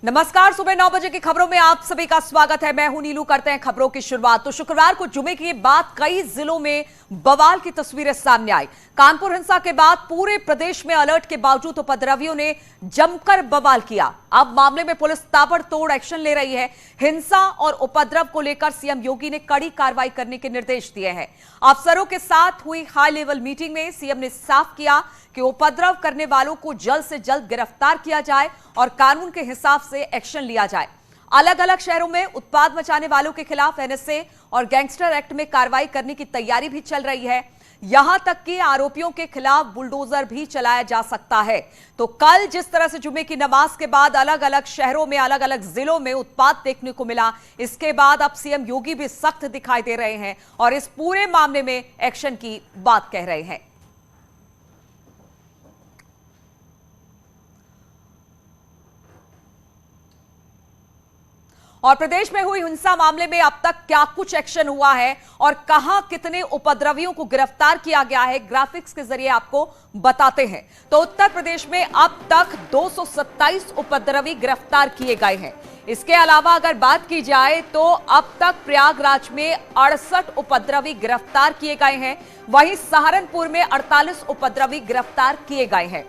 नमस्कार, सुबह 9 बजे की खबरों में आप सभी का स्वागत है। मैं हूं नीलू। करते हैं खबरों की शुरुआत। तो शुक्रवार को जुमे की बाद कई जिलों में बवाल की तस्वीरें सामने आई। कानपुर हिंसा के बाद पूरे प्रदेश में अलर्ट के बावजूद उपद्रवियों ने जमकर बवाल किया। अब मामले में पुलिस ताबड़तोड़ एक्शन ले रही है। हिंसा और उपद्रव को लेकर सीएम योगी ने कड़ी कार्रवाई करने के निर्देश दिए हैं। अफसरों के साथ हुई हाई लेवल मीटिंग में सीएम ने साफ किया कि उपद्रव करने वालों को जल्द से जल्द गिरफ्तार किया जाए और कानून के हिसाब से एक्शन लिया जाए। अलग अलग शहरों में उत्पाद मचाने वालों के खिलाफ एनएसए और गैंगस्टर एक्ट में कार्रवाई करने की तैयारी भी चल रही है। यहां तक कि आरोपियों के खिलाफ बुलडोजर भी चलाया जा सकता है। तो कल जिस तरह से जुमे की नमाज के बाद अलग अलग शहरों में अलग अलग जिलों में उत्पाद देखने को मिला, इसके बाद अब सीएम योगी भी सख्त दिखाई दे रहे हैं और इस पूरे मामले में एक्शन की बात कह रहे हैं। और प्रदेश में हुई हिंसा मामले में अब तक क्या कुछ एक्शन हुआ है और कहां कितने उपद्रवियों को गिरफ्तार किया गया है, ग्राफिक्स के जरिए आपको बताते हैं। तो उत्तर प्रदेश में अब तक 227 उपद्रवी गिरफ्तार किए गए हैं। इसके अलावा अगर बात की जाए तो अब तक प्रयागराज में 68 उपद्रवी गिरफ्तार किए गए हैं। वहीं सहारनपुर में 48 उपद्रवी गिरफ्तार किए गए हैं।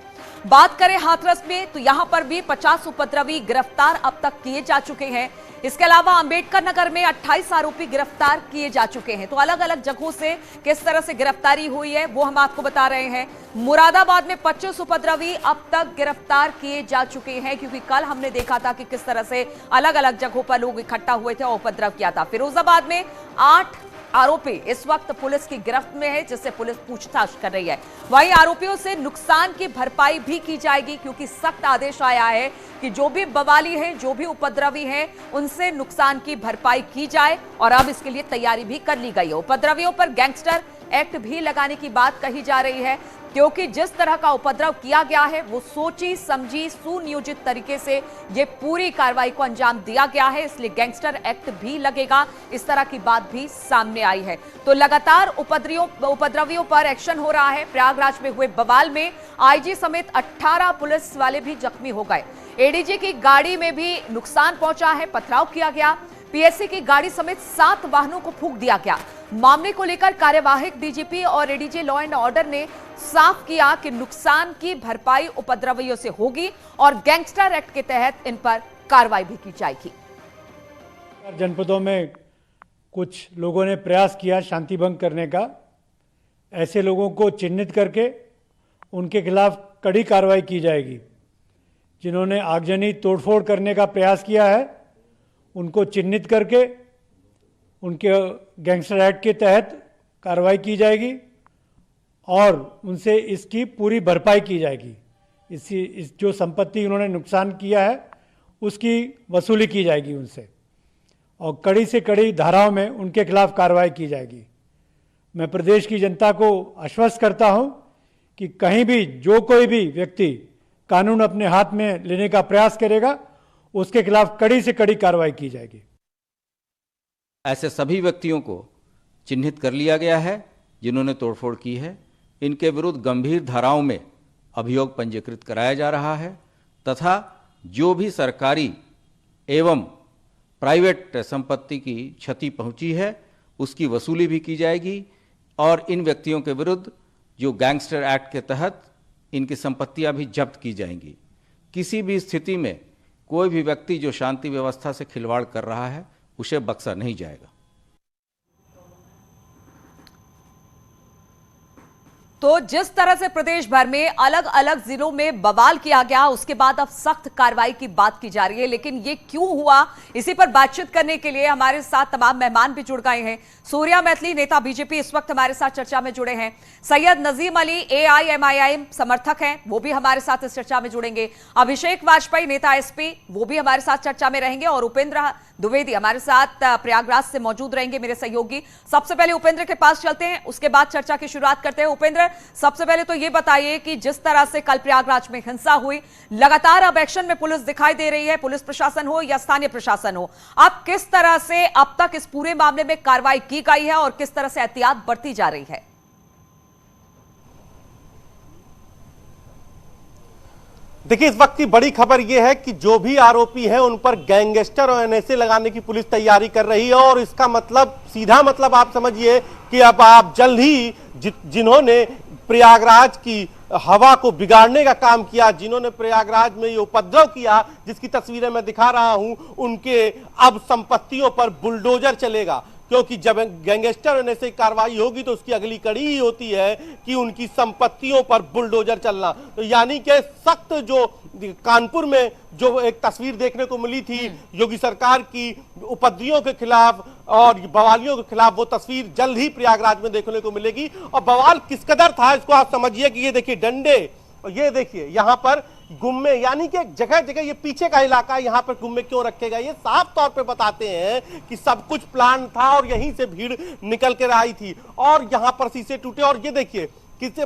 बात करें हाथरस में तो यहां पर भी 50 उपद्रवी गिरफ्तार अब तक किए जा चुके हैं। इसके अलावा अंबेडकर नगर में 28 आरोपी गिरफ्तार किए जा चुके हैं। तो अलग अलग जगहों से किस तरह से गिरफ्तारी हुई है वो हम आपको बता रहे हैं। मुरादाबाद में 25 उपद्रवी अब तक गिरफ्तार किए जा चुके हैं, क्योंकि कल हमने देखा था कि किस तरह से अलग अलग जगहों पर लोग इकट्ठा हुए थे और उपद्रव किया था। फिरोजाबाद में 8 आरोपी इस वक्त पुलिस की गिरफ्त में है, जिससे पुलिस पूछताछ कर रही है। वहीं आरोपियों से नुकसान की भरपाई भी की जाएगी, क्योंकि सख्त आदेश आया है कि जो भी बवाली हैं, जो भी उपद्रवी हैं, उनसे नुकसान की भरपाई की जाए और अब इसके लिए तैयारी भी कर ली गई है। उपद्रवियों पर गैंगस्टर एक्ट भी लगाने की बात कही जा रही है, क्योंकि जिस तरह का उपद्रव किया गया है वो सोची समझी सुनियोजित तरीके से ये पूरी कार्रवाई को अंजाम दिया गया है, इसलिए गैंगस्टर एक्ट भी लगेगा, इस तरह की बात भी सामने आई है। तो लगातार उपद्रवियों पर एक्शन हो रहा है। प्रयागराज में हुए बवाल में आईजी समेत 18 पुलिस वाले भी जख्मी हो गए। एडीजी की गाड़ी में भी नुकसान पहुंचा है, पथराव किया गया। पीएससी की गाड़ी समेत 7 वाहनों को फूंक दिया गया। मामले को लेकर कार्यवाहक डीजीपी और एडीजी लॉ एंड ऑर्डर ने साफ किया कि नुकसान की भरपाई उपद्रवियों से होगी और गैंगस्टर एक्ट के तहत इन पर कार्रवाई भी की जाएगी। जनपदों में कुछ लोगों ने प्रयास किया शांति भंग करने का। ऐसे लोगों को चिन्हित करके उनके खिलाफ कड़ी कार्रवाई की जाएगी। जिन्होंने आगजनी तोड़फोड़ करने का प्रयास किया है उनको चिन्हित करके उनके गैंगस्टर एक्ट के तहत कार्रवाई की जाएगी और उनसे इसकी पूरी भरपाई की जाएगी। इस जो संपत्ति उन्होंने नुकसान किया है उसकी वसूली की जाएगी उनसे और कड़ी से कड़ी धाराओं में उनके खिलाफ कार्रवाई की जाएगी। मैं प्रदेश की जनता को आश्वस्त करता हूं कि कहीं भी जो कोई भी व्यक्ति कानून अपने हाथ में लेने का प्रयास करेगा उसके खिलाफ कड़ी से कड़ी कार्रवाई की जाएगी। ऐसे सभी व्यक्तियों को चिन्हित कर लिया गया है जिन्होंने तोड़फोड़ की है। इनके विरुद्ध गंभीर धाराओं में अभियोग पंजीकृत कराया जा रहा है तथा जो भी सरकारी एवं प्राइवेट संपत्ति की क्षति पहुंची है उसकी वसूली भी की जाएगी और इन व्यक्तियों के विरुद्ध जो गैंगस्टर एक्ट के तहत इनकी संपत्तियां भी जब्त की जाएंगी। किसी भी स्थिति में कोई भी व्यक्ति जो शांति व्यवस्था से खिलवाड़ कर रहा है उसे बख्शा नहीं जाएगा। तो जिस तरह से प्रदेश भर में अलग अलग जिलों में बवाल किया गया, उसके बाद अब सख्त कार्रवाई की बात की जा रही है। लेकिन ये क्यों हुआ, इसी पर बातचीत करने के लिए हमारे साथ तमाम मेहमान भी जुड़ गए हैं। सूर्या मैथिली, नेता बीजेपी, इस वक्त हमारे साथ चर्चा में जुड़े हैं। सैयद नजीम अली, एआईएमआईएम समर्थक हैं, वो भी हमारे साथ इस चर्चा में जुड़ेंगे। अभिषेक वाजपेयी, नेता एसपी, वो भी हमारे साथ चर्चा में रहेंगे और उपेंद्र द्विवेदी हमारे साथ प्रयागराज से मौजूद रहेंगे, मेरे सहयोगी। सबसे पहले उपेंद्र के पास चलते हैं, उसके बाद चर्चा की शुरुआत करते हैं। उपेंद्र, सबसे पहले तो ये बताइए कि जिस तरह से कल प्रयागराज में हिंसा हुई, लगातार अब एक्शन में पुलिस दिखाई दे रही है, पुलिस प्रशासन हो या स्थानीय प्रशासन हो, अब किस तरह से अब तक इस पूरे मामले में कार्रवाई की गई है और किस तरह से एहतियात बरती जा रही है? देखिए, इस वक्त की बड़ी खबर यह है कि जो भी आरोपी हैं उन पर गैंगस्टर और एनएसए लगाने की पुलिस तैयारी कर रही है। और इसका मतलब, सीधा मतलब आप समझिए कि अब आप जल्द ही जिन्होंने प्रयागराज की हवा को बिगाड़ने का काम किया, जिन्होंने प्रयागराज में ये उपद्रव किया जिसकी तस्वीरें मैं दिखा रहा हूं, उनके अब संपत्तियों पर बुलडोजर चलेगा। क्योंकि जब गैंगस्टर होने से कार्रवाई होगी तो उसकी अगली कड़ी ही होती है कि उनकी संपत्तियों पर बुलडोजर चलना। तो यानी कि सख्त जो कानपुर में जो एक तस्वीर देखने को मिली थी योगी सरकार की उपद्रवियों के खिलाफ और बवालियों के खिलाफ, वो तस्वीर जल्द ही प्रयागराज में देखने को मिलेगी। और बवाल किस कदर था इसको आप समझिए कि ये देखिए डंडे, और ये देखिए यहाँ पर गुम्मे, यानी कि जगह जगह, ये पीछे का इलाका है, यहाँ पर गुम्मे क्यों रखे गए, ये साफ तौर पे बताते हैं कि सब कुछ प्लान था और यहीं से भीड़ निकल कर आई थी। और यहाँ पर शीशे टूटे, और ये देखिए किसी,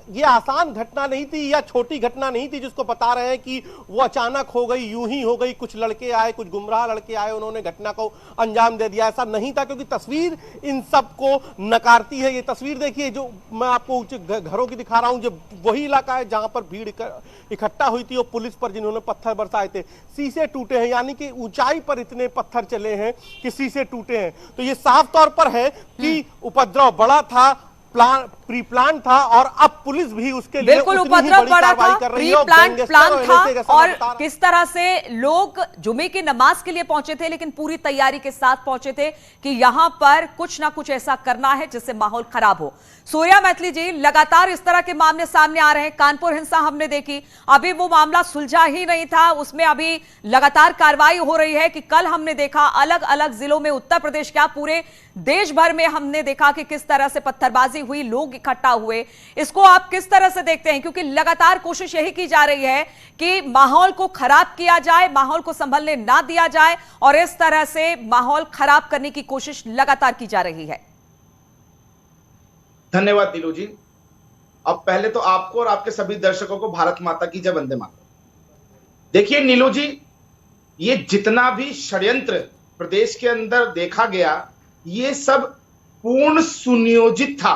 ये आसान घटना नहीं थी या छोटी घटना नहीं थी जिसको बता रहे हैं कि वो अचानक हो गई, यूं ही हो गई, कुछ लड़के आए, कुछ गुमराह लड़के आए, उन्होंने घटना को अंजाम दे दिया। ऐसा नहीं था, क्योंकि तस्वीर इन सब को नकारती है। ये तस्वीर देखिए जो मैं आपको ऊंचे घरों की दिखा रहा हूं, जो वही इलाका है जहां पर भीड़ इकट्ठा हुई थी और पुलिस पर जिन्होंने पत्थर बरसाए थे। शीशे टूटे हैं, यानी कि ऊंचाई पर इतने पत्थर चले हैं कि शीशे टूटे हैं। तो ये साफ तौर पर है कि उपद्रव बड़ा था, प्री प्लान था, और अब पुलिस भी उसके लिए बिल्कुल उपद्रव बड़ा था, प्री प्लान था। और किस तरह से लोग जुमे की नमाज के लिए पहुंचे थे, लेकिन पूरी तैयारी के साथ पहुंचे थे कि यहां पर कुछ ना कुछ ऐसा करना है जिससे माहौल खराब हो। सूर्या मैथिली जी, लगातार इस तरह के मामले सामने आ रहे हैं। कानपुर हिंसा हमने देखी, अभी वो मामला सुलझा ही नहीं था, उसमें अभी लगातार कार्रवाई हो रही है। कि कल हमने देखा अलग अलग जिलों में, उत्तर प्रदेश क्या पूरे देश भर में हमने देखा कि किस तरह से पत्थरबाजी हुई, लोग इकट्ठा हुए। इसको आप किस तरह से देखते हैं? क्योंकि लगातार कोशिश यही की जा रही है कि माहौल को खराब किया जाए, माहौल को संभलने ना दिया जाए, और इस तरह से माहौल खराब करने की कोशिश लगातार की जा रही है। धन्यवाद नीलू जी। अब पहले तो आपको और आपके सभी दर्शकों को भारत माता की जय, वंदे मातरम। देखिए नीलू जी, ये जितना भी षड्यंत्र प्रदेश के अंदर देखा गया, ये सब पूर्ण सुनियोजित था।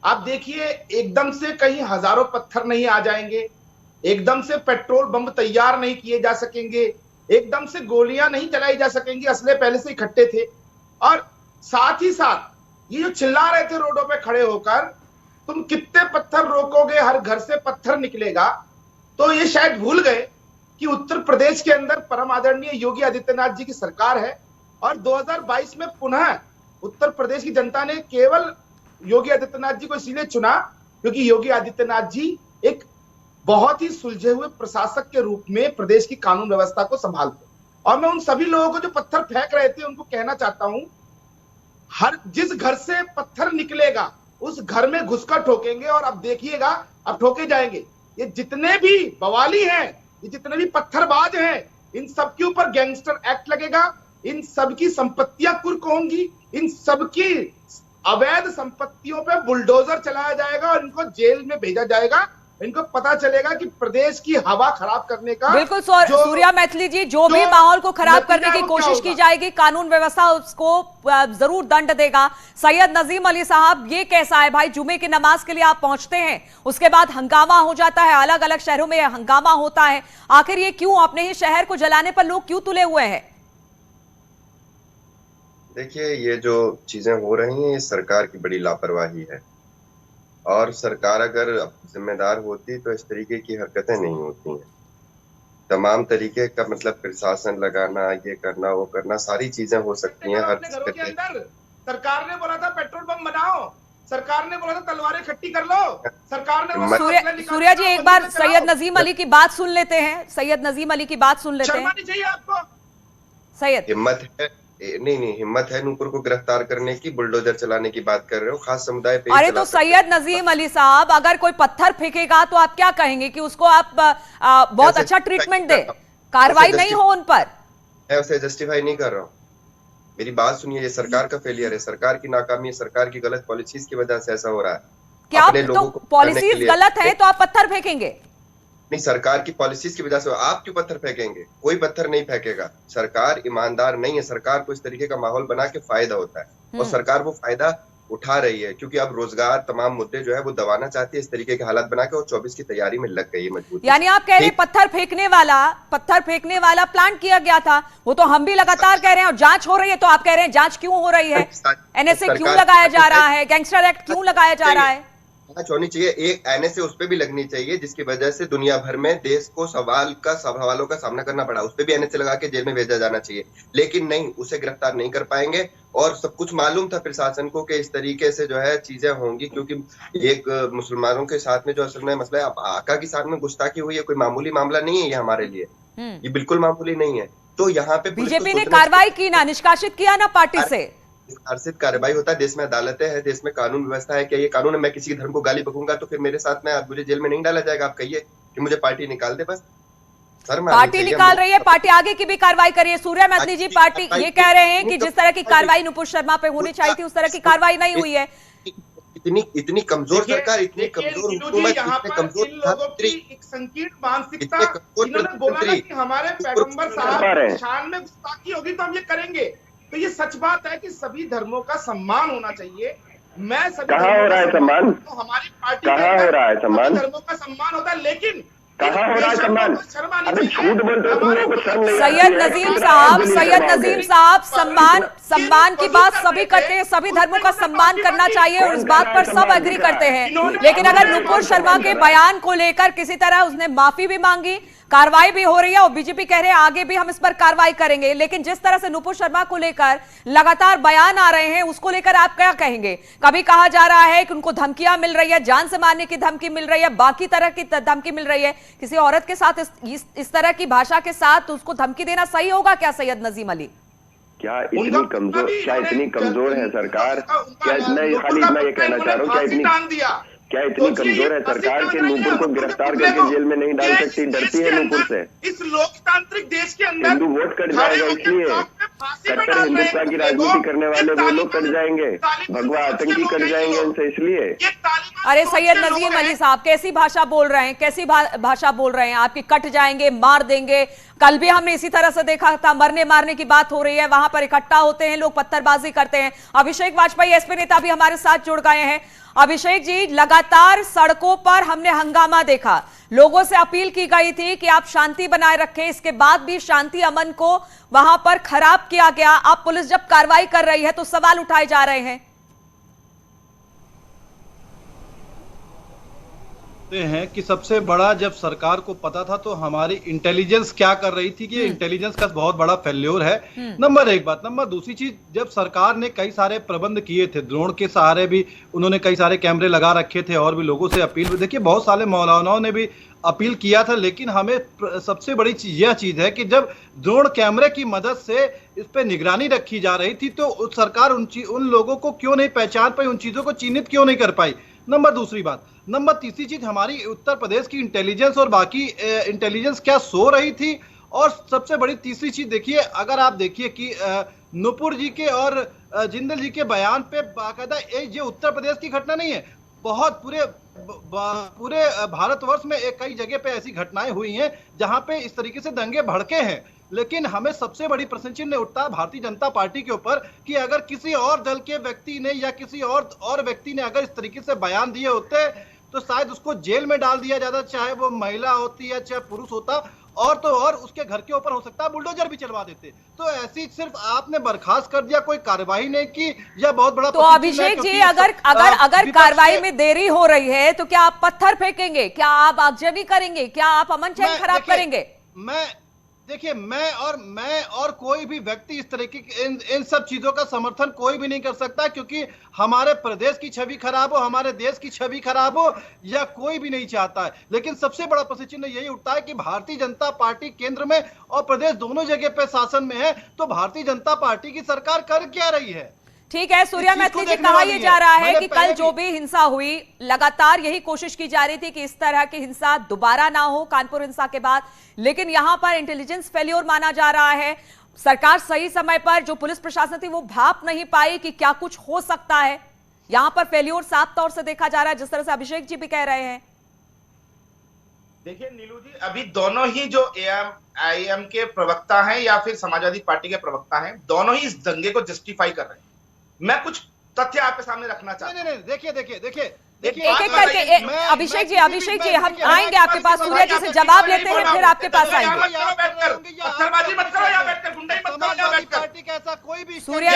आप देखिए, एकदम से कहीं हजारों पत्थर नहीं आ जाएंगे, एकदम से पेट्रोल बम तैयार नहीं किए जा सकेंगे, एकदम से गोलियां नहीं चलाई जा सकेंगी, असले पहले से इकट्ठे थे। और साथ ही साथ ये जो चिल्ला रहे थे रोडों पे खड़े होकर, तुम कितने पत्थर रोकोगे, हर घर से पत्थर निकलेगा, तो ये शायद भूल गए कि उत्तर प्रदेश के अंदर परम आदरणीय योगी आदित्यनाथ जी की सरकार है। और 2022 में पुनः उत्तर प्रदेश की जनता ने केवल योगी आदित्यनाथ जी को इसीलिए चुना क्योंकि योगी आदित्यनाथ जी एक बहुत ही सुलझे हुए प्रशासक के रूप में प्रदेश की कानून व्यवस्था को संभालते। और मैं उन सभी लोगों को जो पत्थर फेंक रहे थे उनको कहना चाहता हूं, हर जिस घर से पत्थर निकलेगा उस घर में घुसकर ठोकेंगे, और अब देखिएगा अब ठोके जाएंगे। ये जितने भी बवाली हैं, ये जितने भी पत्थरबाज हैं, इन सबके ऊपर गैंगस्टर एक्ट लगेगा, इन सबकी संपत्तियां कुर्क होंगी, इन सबकी अवैध संपत्तियों पे बुलडोजर चलाया जाएगा और इनको जेल में भेजा जाएगा। इनको पता चलेगा कि प्रदेश की हवा खराब करने का, बिल्कुल सूर्या मैथिली जी, जो भी माहौल को खराब करने की कोशिश की जाएगी, कानून व्यवस्था उसको जरूर दंड देगा। सैयद नजीम अली साहब, ये कैसा है भाई? जुमे की नमाज के लिए आप पहुंचते हैं, उसके बाद हंगामा हो जाता है, अलग अलग शहरों में हंगामा होता है, आखिर ये क्यों? अपने ही शहर को जलाने पर लोग क्यों तुले हुए हैं? देखिए, ये जो चीजें हो रही हैं, ये सरकार की बड़ी लापरवाही है। और सरकार अगर जिम्मेदार होती तो इस तरीके की हरकतें नहीं होती हैं। तमाम तरीके का मतलब प्रशासन लगाना, ये करना, वो करना, सारी चीजें हो सकती हैं। हर घरों के अंदर सरकार ने बोला था पेट्रोल बम बनाओ, सरकार ने बोला था तलवारें इकट्ठी कर लो, सरकार ने सूर्या जी, एक बार सैयद नजीम अली की बात सुन लेते हैं। सैयद नजीम अली की बात सुन लेते हैं। शर्मा नहीं चाहिए आपको? सैयद, हिम्मत है? नहीं, हिम्मत है नूपुर को गिरफ्तार करने की, बुलडोजर चलाने की बात कर रहे हो, खास समुदाय पे। अरे तो सैयद नजीम अली साहब, अगर कोई पत्थर फेंकेगा तो आप क्या कहेंगे कि उसको आप बहुत अच्छा ट्रीटमेंट दे, कार्रवाई नहीं हो उन पर? मैं उसे जस्टिफाई नहीं कर रहा हूँ, मेरी बात सुनिए। ये सरकार का फेलियर है, सरकार की नाकामी है, सरकार की गलत पॉलिसीज की वजह से ऐसा हो रहा है। क्या तो पॉलिसीज गलत है तो आप पत्थर फेंकेंगे? नहीं, सरकार की पॉलिसीज की वजह से। आप क्यों पत्थर फेंकेंगे? कोई पत्थर नहीं फेंकेगा। सरकार ईमानदार नहीं है, सरकार को इस तरीके का माहौल बना के फायदा होता है, और सरकार वो फायदा उठा रही है, क्योंकि अब रोजगार तमाम मुद्दे जो है वो दबाना चाहती है, इस तरीके के हालात बना के, और 24 की तैयारी में लग गई है मजबूत। यानी आप कह रहे हैं पत्थर फेंकने वाला प्लान किया गया था, वो तो हम भी लगातार कह रहे हैं, और जांच हो रही है, तो आप कह रहे हैं जांच क्यों हो रही है? एनएसए क्यों लगाया जा रहा है? गैंगस्टर एक्ट क्यों लगाया जा रहा है? जांच होनी चाहिए, एक एनएसए उस पर भी लगनी चाहिए जिसकी वजह से दुनिया भर में देश को सवालों का सामना करना पड़ा, उस पर भी एनएसए लगा के जेल में भेजा जाना चाहिए। लेकिन नहीं, उसे गिरफ्तार नहीं कर पाएंगे, और सब कुछ मालूम था प्रशासन को कि इस तरीके से जो है चीजें होंगी, क्योंकि एक मुसलमानों के साथ में जो असल में मसला है, आका के साथ में गुस्ताखी हुई है, कोई मामूली मामला नहीं है ये हमारे लिए, ये बिल्कुल मामूली नहीं है। तो यहाँ पे बीजेपी ने कार्रवाई की ना, निष्कासित किया ना पार्टी से। निष्कासित कार्रवाई होता है, देश में अदालतें हैं, देश में कानून व्यवस्था है। क्या ये कानून है मैं किसी धर्म को गाली बकूंगा तो फिर मेरे साथ में मुझे जेल में नहीं डाला जाएगा? आप कहिए कि मुझे पार्टी निकाल दे, बस पार्टी निकाल रही है, पार्टी आगे की भी कार्रवाई करिए। सूर्या मैथिली जी, पार्टी ये कह रहे हैं कि जिस तरह की कार्रवाई नुपुर शर्मा पे होनी चाहिए थी उस तरह की कार्रवाई नहीं हुई है। इतनी कमजोर सरकार, इतनी कमजोर हुकूमत, इतने कमजोर लोगों की एक संकीर्ण मानसिकता, इन्होंने बोला ना कि हमारे पैगंबर साहब शान में गुस्ताखी होगी तो हम ये करेंगे, तो ये सच बात है कि सभी धर्मों का सम्मान होना चाहिए। मैं सभी कहाँ हो रहा है सम्मान? तो हमारी पार्टी कहाँ हो रहा है सम्मान? धर्मों का सम्मान होता है, लेकिन कहाँ हो रहा है सम्मान? अरे झूठ बोलते हो तुम लोग को शर्म नहीं? सैयद नजीम साहब, सम्मान की बात सभी करते हैं, सभी धर्मों का सम्मान करना चाहिए और इस बात पर सब एग्री करते हैं। लेकिन अगर नुपुर शर्मा के बयान को लेकर किसी तरह उसने माफी भी मांगी, कार्रवाई भी हो रही है और बीजेपी कह रहे हैं आगे भी हम इस पर कार्रवाई करेंगे, लेकिन जिस तरह से नुपुर शर्मा को लेकर लगातार बयान आ रहे हैं उसको लेकर आप क्या कहेंगे? कभी कहा जा रहा है कि उनको धमकियां मिल रही है, जान से मारने की धमकी मिल रही है, बाकी तरह की धमकी मिल रही है, किसी औरत के साथ इस तरह की भाषा के साथ उसको धमकी देना सही होगा क्या? सैयद नजीम अली, क्या इतनी कमजोर है सरकार? क्या इतना ये कहना चाह रहा हूँ, क्या इतनी कमजोर है सरकार कि नूपुर को गिरफ्तार करके जेल में नहीं डाल सकती? डरती है नूपुर से? इस लोकतांत्रिक देश के अंदर हिंदू वोट कट जाएगा, इसलिए कट्टर हिंदुत्व की राजनीति करने वाले वो लोग कट जाएंगे, भगवा आतंकी कट जाएंगे उनसे, इसलिए। अरे सैयद नजीम अली साहब, कैसी भाषा बोल रहे हैं, कैसी भाषा बोल रहे हैं? आपकी कट जाएंगे, मार देंगे। कल भी हमने इसी तरह से देखा था, मरने मारने की बात हो रही है, वहां पर इकट्ठा होते हैं लोग, पत्थरबाजी करते हैं। अभिषेक वाजपेयी एसपी नेता भी हमारे साथ जुड़ गए हैं। अभिषेक जी, लगातार सड़कों पर हमने हंगामा देखा, लोगों से अपील की गई थी कि आप शांति बनाए रखें, इसके बाद भी शांति अमन को वहां पर खराब किया गया। अब पुलिस जब कार्रवाई कर रही है तो सवाल उठाए जा रहे हैं। हैं कि सबसे बड़ा, जब सरकार को पता था तो हमारी इंटेलिजेंस क्या कर रही थी कि इंटेलिजेंस का बहुत बड़ा फेल्योर है। नंबर एक बात। नंबर दूसरी चीज, जब सरकार ने कई सारे प्रबंध किए थे, ड्रोन के सहारे भी उन्होंने कई सारे कैमरे लगा रखे थे और भी लोगों से अपील भी, देखिए बहुत सारे मौलानाओं ने भी अपील किया था, लेकिन हमें सबसे बड़ी चीज यह चीज है कि जब ड्रोन कैमरे की मदद से इस पे निगरानी रखी जा रही थी तो सरकार उन लोगों को क्यों नहीं पहचान पाई, उन चीजों को चिन्हित क्यों नहीं कर पाई? नंबर दूसरी बात। नंबर तीसरी चीज, हमारी उत्तर प्रदेश की इंटेलिजेंस और बाकी इंटेलिजेंस क्या सो रही थी? और सबसे बड़ी तीसरी चीज देखिए, अगर आप देखिए कि नुपुर जी के और जिंदल जी के बयान पे बाकायदा ये उत्तर प्रदेश की घटना नहीं है, बहुत पूरे भारतवर्ष में कई जगह पे ऐसी घटनाएं हुई हैं जहां पे इस तरीके से दंगे भड़के हैं। लेकिन हमें सबसे बड़ी प्रश्न चिन्ह उठता है भारतीय जनता पार्टी के ऊपर कि अगर किसी और दल के व्यक्ति ने या किसी और व्यक्ति ने अगर इस तरीके से बयान दिए होते तो शायद उसको जेल में डाल दिया जाता, चाहे वो महिला होती या चाहे पुरुष होता, और तो और उसके घर के ऊपर हो सकता है बुलडोजर भी चलवा देते। तो ऐसी सिर्फ आपने बर्खास्त कर दिया, कोई कार्रवाई नहीं की, यह बहुत बड़ा। तो अभिषेक जी, अगर कार्रवाई में देरी हो रही है तो क्या आप पत्थर फेंकेंगे? क्या आप आगजनी करेंगे? क्या आप अमन चैन खराब करेंगे? देखिए, मैं और कोई भी व्यक्ति इस तरीके की इन सब चीजों का समर्थन कोई भी नहीं कर सकता, क्योंकि हमारे प्रदेश की छवि खराब हो, हमारे देश की छवि खराब हो, या कोई भी नहीं चाहता है। लेकिन सबसे बड़ा प्रश्न चिन्ह यही उठता है कि भारतीय जनता पार्टी केंद्र में और प्रदेश दोनों जगह पे शासन में है, तो भारतीय जनता पार्टी की सरकार कर क्या रही है? ठीक है, सूर्या मैथिली जी, कहा यह जा रहा है कि कल जो भी हिंसा हुई, लगातार यही कोशिश की जा रही थी कि इस तरह की हिंसा दोबारा ना हो कानपुर हिंसा के बाद, लेकिन यहां पर इंटेलिजेंस फेल्योर माना जा रहा है। सरकार सही समय पर, जो पुलिस प्रशासन थी वो भाप नहीं पाई कि क्या कुछ हो सकता है। यहां पर फेल्योर साफ तौर से देखा जा रहा है, जिस तरह से अभिषेक जी भी कह रहे हैं। देखिए नीलू जी, अभी दोनों ही जो AIM के प्रवक्ता हैं या फिर समाजवादी पार्टी के प्रवक्ता हैं, दोनों ही इस दंगे को जस्टिफाई कर रहे हैं। मैं कुछ तथ्य आपके सामने रखना चाहता हूं। नहीं, देखिए एक एक करके अभिषेक जी हम आएंगे आपके पास, सूर्या जी से जवाब लेते हैं, फिर आपके पास आएंगे। पत्थरबाजी मत करो यहाँ बैठकर, गुंडाई मत करो यहाँ बैठकर। पार्टी का ऐसा कोई भी सूर्या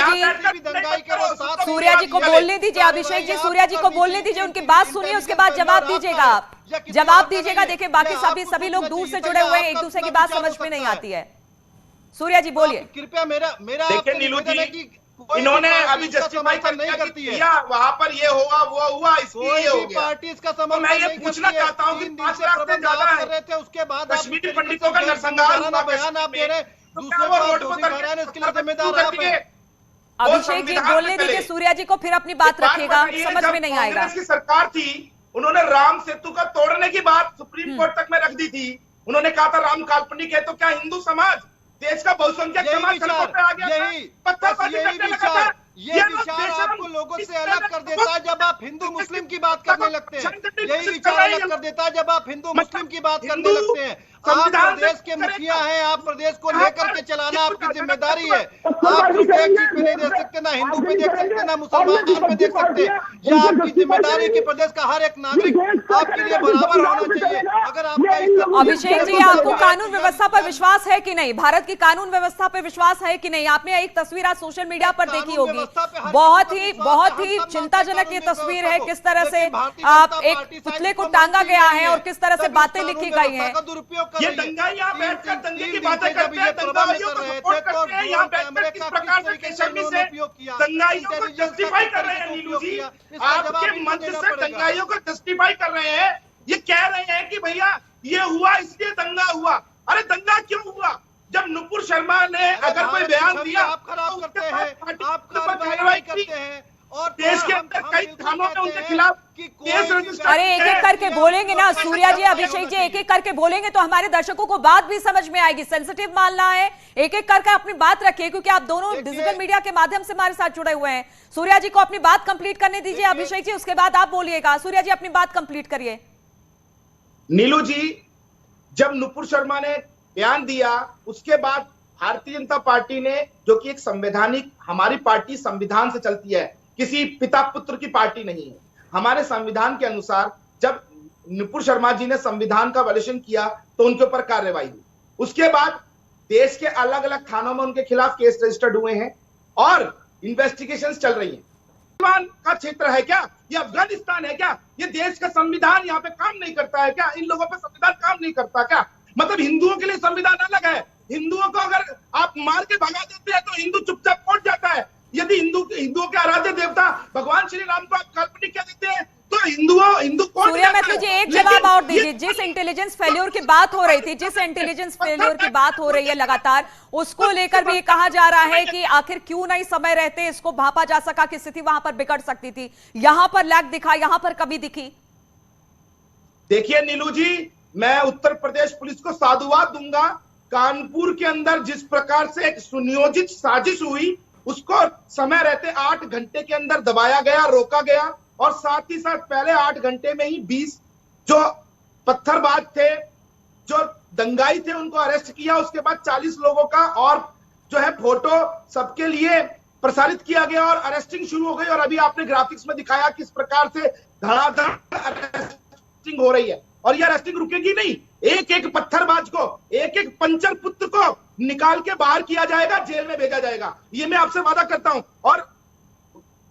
जी को बोलने दीजिए। अभिषेक जी सूर्या जी को बोलने दीजिए, उनकी बात सुनिए, उसके बाद जवाब दीजिएगा। आप जवाब दीजिएगा। देखिए बाकी सभी लोग दूर से जुड़े हुए हैं, एक दूसरे की बात समझ में नहीं आती है। सूर्या जी बोलिए। कृपया मेरा देखिए नीलू जी, इन्होंने अभी जस्टिफाई नहीं करती है, वहां पर ये हुआ वो हुआ, इसलिए ये हो गया। पार्टी इसका समर्थन मैं ये पूछना चाहता हूँ कि 5 लाख से ज्यादा कर रहे थे, उसके बाद कश्मीरी पंडितों का नरसंहार हुआ, बयान आप दे रहे, दूसरे रोड को इसके लिए जिम्मेदार आप हैं। अभिषेक जी बोलने दीजिए सूर्या जी को, फिर अपनी बात रखिएगा, समझ में नहीं आएगा। कांग्रेस की सरकार थी, उन्होंने राम सेतु का तोड़ने की बात सुप्रीम कोर्ट तक में रख दी थी। उन्होंने कहा था राम काल्पनिक है, तो क्या हिंदू समाज, देश का बहुसंख्यक समाज सड़कों पे आ गया था, पत्थरबाजी करने लगा था। ये विचार आपको लोगों से अलग कर देता है जब आप हिंदू मुस्लिम की बात करने लगते हैं। यही विचार अलग कर देता है जब आप हिंदू मुस्लिम की बात करने लगते हैं। आप प्रदेश के मुखिया हैं, आप प्रदेश को लेकर के चलाना आपकी जिम्मेदारी है। आप एक चीज पे नहीं देख सकते, ना हिंदू पे देख सकते, ना मुसलमान पे देख सकते। यह आपकी जिम्मेदारी की प्रदेश का हर एक नागरिक आपके लिए बराबर होना चाहिए। अगर आपका अभिषेक जी आपको कानून व्यवस्था पर विश्वास है कि नहीं? भारत की कानून व्यवस्था पर विश्वास है कि नहीं? आपने एक तस्वीर आज सोशल मीडिया पर देखी होगी, बहुत ही चिंताजनक ये तस्वीर है। किस तरह से आप एक पुतले को टांगा गया है और किस तरह से बातें लिखी गई हैं। ये दंगाई यहाँ बैठकर दंगे की बातें करते हैं, दंगाइयों को सपोर्ट करते हैं, यहाँ बैठकर किस प्रकार से बेशर्मी से दंगाइयों को जस्टिफाई कर रहे हैं। नीलू जी आपके मंच से दंगाइयों को जस्टिफाई कर रहे हैं, ये कह रहे हैं कि भैया ये हुआ इसलिए दंगा हुआ। अरे दंगा क्यों हुआ? जब नुपुर शर्मा ने अगर कोई बयान दिया, आप खराब करते हैं, आप कार्रवाई करते हैं और देश के अंदर कई थानों में उनके खिलाफ केस रजिस्टर। अरे एक एक करके बोलेंगे ना सूर्या जी, अभिषेक जी, एक एक करके बोलेंगे तो हमारे दर्शकों को बात भी समझ में आएगी। सेंसिटिव मामला है, एक एक करके अपनी बात रखिए, क्योंकि आप दोनों डिजिटल मीडिया के माध्यम से हमारे साथ जुड़े हुए हैं। सूर्या जी को अपनी बात कंप्लीट करने दीजिए, अभिषेक जी उसके बाद आप बोलिएगा। सूर्या जी अपनी बात कंप्लीट करिए। नीलू जी, जब नुपुर शर्मा ने बयान दिया उसके बाद भारतीय जनता पार्टी ने, जो कि एक संवैधानिक, हमारी पार्टी संविधान से चलती है, किसी पिता पुत्र की पार्टी नहीं है। हमारे संविधान के अनुसार जब नुपुर शर्मा जी ने संविधान का वायलेशन किया तो उनके ऊपर कार्रवाई हुई। उसके बाद देश के अलग अलग थानों में उनके खिलाफ केस रजिस्टर्ड हुए हैं और इन्वेस्टिगेशंस चल रही हैं। का क्षेत्र है क्या? ये अफगानिस्तान है क्या? ये देश का संविधान यहाँ पे काम नहीं करता है क्या? इन लोगों पे संविधान काम नहीं करता क्या? मतलब हिंदुओं के लिए संविधान अलग है। हिंदुओं को अगर आप मार के भगा देते हैं तो हिंदू चुपचाप पहुंच जाता है। यदि हिंदुओं के आराध्य देवता भगवान श्री राम को आप काल्पनिक कह देते हैं तो हिंदू कौन? सूर्या मैत्री जी एक जवाब और दीजिए। जिस इंटेलिजेंस फेल्योर की बात हो रही थी, जिस इंटेलिजेंस फेल्योर की बात हो रही है लगातार, उसको लेकर भी ये कहा जा रहा है कि आखिर क्यों नहीं समय रहते इसको भांपा जा सका कि स्थिति वहां पर बिगड़ सकती थी। यहां पर लैग दिखा, यहां पर कभी दिखी? देखिए नीलू जी, मैं उत्तर प्रदेश पुलिस को साधुवाद दूंगा। कानपुर के अंदर जिस प्रकार से एक सुनियोजित साजिश हुई, उसको समय रहते 8 घंटे के अंदर दबाया गया, रोका गया और साथ ही साथ पहले 8 घंटे में ही 20 जो पत्थरबाज थे, जो दंगाई थे, उनको अरेस्ट किया। उसके बाद 40 लोगों का और जो है फोटो सबके लिए प्रसारित किया गया और अरेस्टिंग शुरू हो गई। और अभी आपने ग्राफिक्स में दिखाया किस प्रकार से धड़ाधड़ अरेस्टिंग हो रही है। और यह अरेस्टिंग रुकेगी नहीं, एक एक पत्थरबाज को, एक एक पंचर पुत्र को निकाल के बाहर किया जाएगा, जेल में भेजा जाएगा, ये मैं आपसे वादा करता हूं। और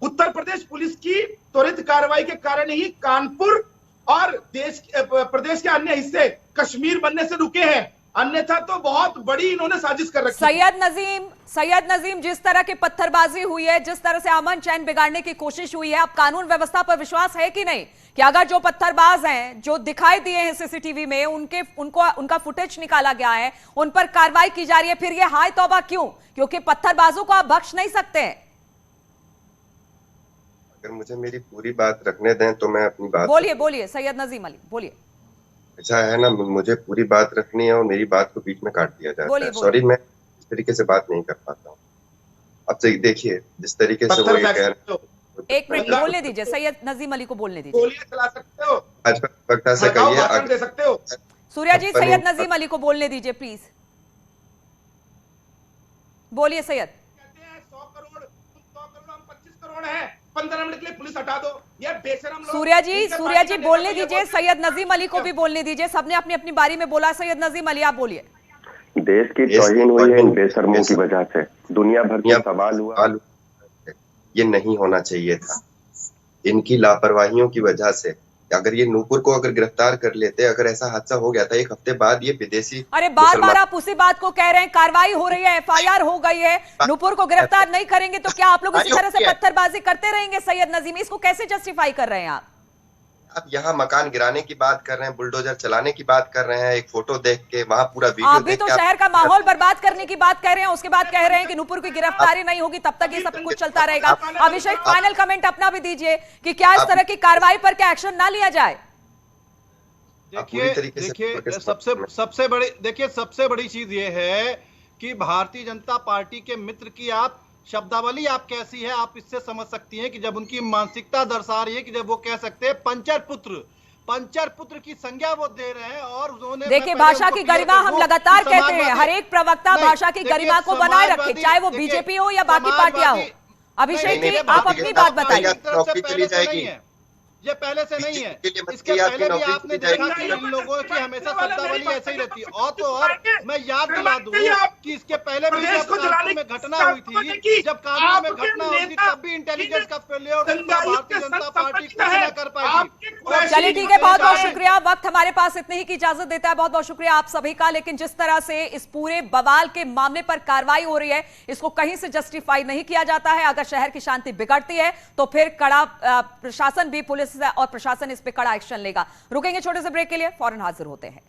उत्तर प्रदेश पुलिस की त्वरित कार्रवाई के कारण ही कानपुर और प्रदेश के अन्य हिस्से कश्मीर बनने से रुके हैं, अन्यथा तो बहुत बड़ी इन्होंने साजिश कर रखी है। सैयद नजीम, जिस तरह की पत्थरबाजी हुई है, जिस तरह से अमन चैन बिगाड़ने की कोशिश हुई है, अब कानून व्यवस्था पर विश्वास है कि नहीं कि अगर जो पत्थरबाज हैं, जो दिखाई दिए हैं सीसीटीवी में, उनका फुटेज निकाला गया है, उन पर कार्रवाई की जा रही है, फिर ये हाय तौबा क्यों? क्योंकि पत्थरबाजों को आप बख्श नहीं सकते हैं। अगर मुझे मेरी पूरी बात रखने दें तो मैं अपनी बात बोलिए सैयद नजीम अली, बोलिए। अच्छा है ना, मुझे पूरी बात रखनी है और मेरी बात को बीच में काट दिया जाता है। सॉरी, मैं इस तरीके से बात नहीं कर पाता हूँ। अब देखिए जिस तरीके से वो ये कह रहे हैं, एक मिनट बोलने दीजिए, सैयद नजीम अली को बोलने दीजिए। गोलियां चला सकते हो, भाजपा से कहिए, दे सकते हो। सूर्या जी, सैयद नजीम अली को बोलने दीजिए प्लीज। बोलिए सैयद। कहते हैं 100 करोड़ हम 25 करोड़ हैं, 15 मिनट के लिए पुलिस हटा दो। ये बेशरम लोग। सूर्या जी बोलने दीजिए, सैयद नजीम अली को भी बोलने दीजिए, सबने अपनी अपनी बारी में बोला। सैयद नजीम अली, आप बोलिए। देश की तौहीन हुई है इन बेशर्मों की वजह से, दुनिया भर में सवाल हुआ। ये नहीं होना चाहिए था, इनकी लापरवाहियों की वजह से। अगर ये नूपुर को अगर गिरफ्तार कर लेते, अगर ऐसा हादसा हो गया था 1 हफ्ते बाद, ये विदेशी। अरे बार आप उसी बात को कह रहे हैं, कार्रवाई हो रही है, FIR हो गई है, नूपुर को गिरफ्तार नहीं करेंगे तो क्या आप लोग इसी तरह से पत्थरबाजी करते रहेंगे? सैयद नजीम, इसको कैसे जस्टिफाई कर रहे हैं आप? यहाँ मकान गिराने की बात कर रहे हैं, बुलडोजर चलाने की बात कर रहे हैं, एक फोटो देख के वहाँ पूरा वीडियो अभी तो शहर का माहौल बर्बाद करने की बात कह रहे हैं, उसके बाद कह रहे हैं कि नूपुर की गिरफ्तारी नहीं होगी तब तक ये सब कुछ चलता रहेगा। अभिषेक, फाइनल कमेंट अपना भी दीजिए कि क्या इस तरह की कार्रवाई पर क्या एक्शन ना लिया जाए? देखिए सबसे बड़ी चीज ये है कि भारतीय जनता पार्टी के मित्र की आप शब्दावली आप कैसी है, आप इससे समझ सकती हैं कि जब उनकी मानसिकता दर्शा रही है कि जब वो कह सकते हैं पंचर पुत्र की संज्ञा वो दे रहे हैं। और उन्होंने, देखिए, भाषा की गरिमा हम लगातार कहते हैं, हर एक प्रवक्ता भाषा की गरिमा को बनाए रखे, चाहे वो बीजेपी हो या बाकी पार्टियां हो। अभिषेक जी, आप अपनी बात बताइए। ये पहले से नहीं है, इसके पहले भी आपने देखा कि इन लोगों की हमेशा शब्दावली ऐसे ही रहती है। और तो और मैं याद दिला दूं कि इसके पहले भी जब कानपुर में घटना हुई थी, तब भी इंटेलिजेंस का फेलियर भारतीय जनता पार्टी कुछ न कर पाई थी। चलिए ठीक है, बहुत बहुत शुक्रिया। वक्त हमारे पास इतने ही की इजाजत देता है। बहुत बहुत शुक्रिया आप सभी का। लेकिन जिस तरह से इस पूरे बवाल के मामले पर कार्रवाई हो रही है, इसको कहीं से जस्टिफाई नहीं किया जाता है। अगर शहर की शांति बिगड़ती है तो फिर कड़ा प्रशासन भी, पुलिस और प्रशासन इस पे कड़ा एक्शन लेगा। रुकेंगे छोटे से ब्रेक के लिए, फौरन हाजिर होते हैं।